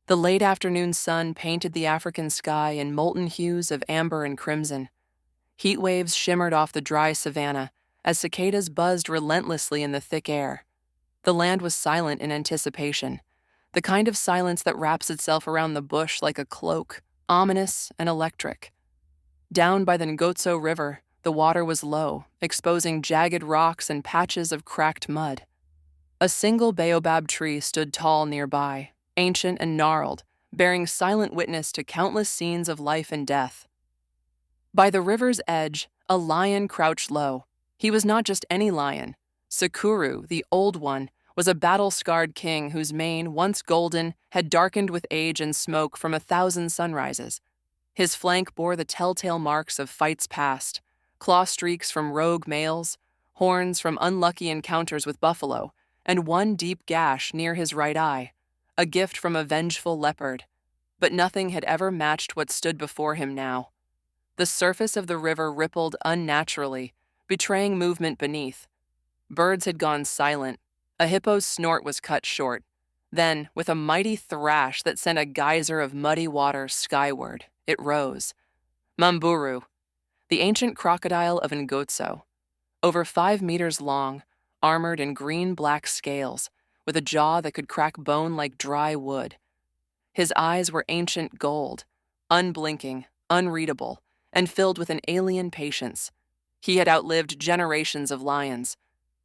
The late afternoon sun painted the African sky in molten hues of amber and crimson. Heat waves shimmered off the dry savanna as cicadas buzzed relentlessly in the thick air. The land was silent in anticipation, the kind of silence that wraps itself around the bush like a cloak, ominous and electric. Down by the Ngotso River, the water was low, exposing jagged rocks and patches of cracked mud. A single baobab tree stood tall nearby, ancient and gnarled, bearing silent witness to countless scenes of life and death. By the river's edge, a lion crouched low. He was not just any lion. Sakuru, the Old One, was a battle-scarred king whose mane, once golden, had darkened with age and smoke from 1,000 sunrises. His flank bore the telltale marks of fights past, claw streaks from rogue males, horns from unlucky encounters with buffalo, and one deep gash near his right eye, a gift from a vengeful leopard. But nothing had ever matched what stood before him now. The surface of the river rippled unnaturally, betraying movement beneath. Birds had gone silent. A hippo's snort was cut short. Then, with a mighty thrash that sent a geyser of muddy water skyward, it rose. Mamburu, the ancient crocodile of Ngotso, over 5 meters long, armored in green-black scales, with a jaw that could crack bone like dry wood. His eyes were ancient gold, unblinking, unreadable, and filled with an alien patience. He had outlived generations of lions,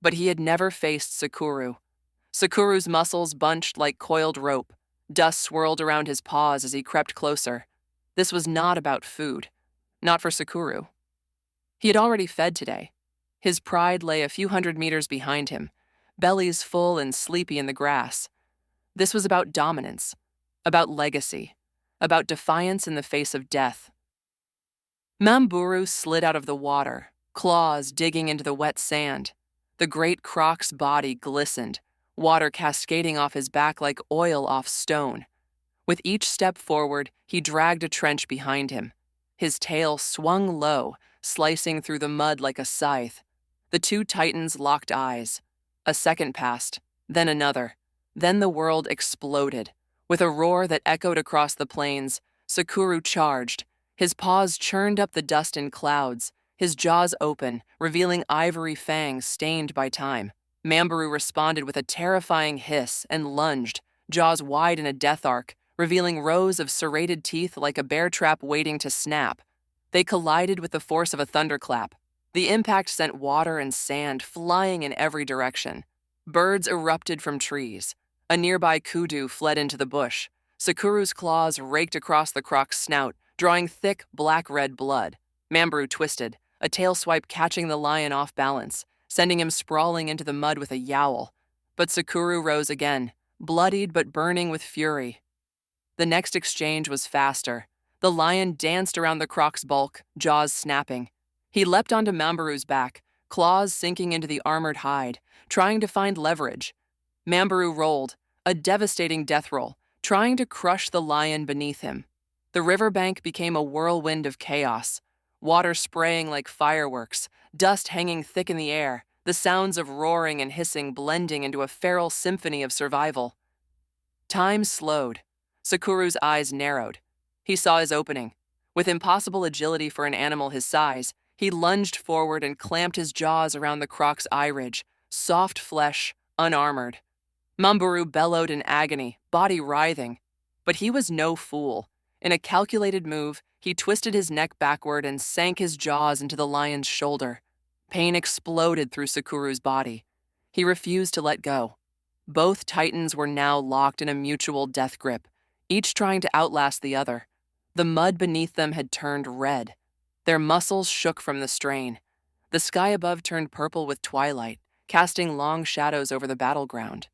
but he had never faced Sakuru. Sakuru's muscles bunched like coiled rope. Dust swirled around his paws as he crept closer. This was not about food. Not for Sakuru. He had already fed today. His pride lay a few hundred meters behind him, bellies full and sleepy in the grass. This was about dominance, about legacy, about defiance in the face of death. Mamburu slid out of the water, claws digging into the wet sand. The great croc's body glistened, water cascading off his back like oil off stone. With each step forward, he dragged a trench behind him. His tail swung low, slicing through the mud like a scythe. The two titans locked eyes. A second passed, then another. Then the world exploded. With a roar that echoed across the plains, Sakuru charged. His paws churned up the dust in clouds, his jaws open, revealing ivory fangs stained by time. Mamburu responded with a terrifying hiss and lunged, jaws wide in a death arc, revealing rows of serrated teeth like a bear trap waiting to snap. They collided with the force of a thunderclap. The impact sent water and sand flying in every direction. Birds erupted from trees. A nearby kudu fled into the bush. Sakuru's claws raked across the croc's snout, drawing thick, black-red blood. Mamburu twisted, a tail swipe catching the lion off balance, sending him sprawling into the mud with a yowl. But Sakuru rose again, bloodied but burning with fury. The next exchange was faster. The lion danced around the croc's bulk, jaws snapping. He leapt onto Mamburu's back, claws sinking into the armored hide, trying to find leverage. Mamburu rolled, a devastating death roll, trying to crush the lion beneath him. The riverbank became a whirlwind of chaos, water spraying like fireworks, dust hanging thick in the air, the sounds of roaring and hissing blending into a feral symphony of survival. Time slowed. Sakuru's eyes narrowed. He saw his opening. With impossible agility for an animal his size, he lunged forward and clamped his jaws around the croc's eye ridge, soft flesh, unarmored. Mamburu bellowed in agony, body writhing. But he was no fool. In a calculated move, he twisted his neck backward and sank his jaws into the lion's shoulder. Pain exploded through Sakuru's body. He refused to let go. Both titans were now locked in a mutual death grip, each trying to outlast the other. The mud beneath them had turned red. Their muscles shook from the strain. The sky above turned purple with twilight, casting long shadows over the battleground.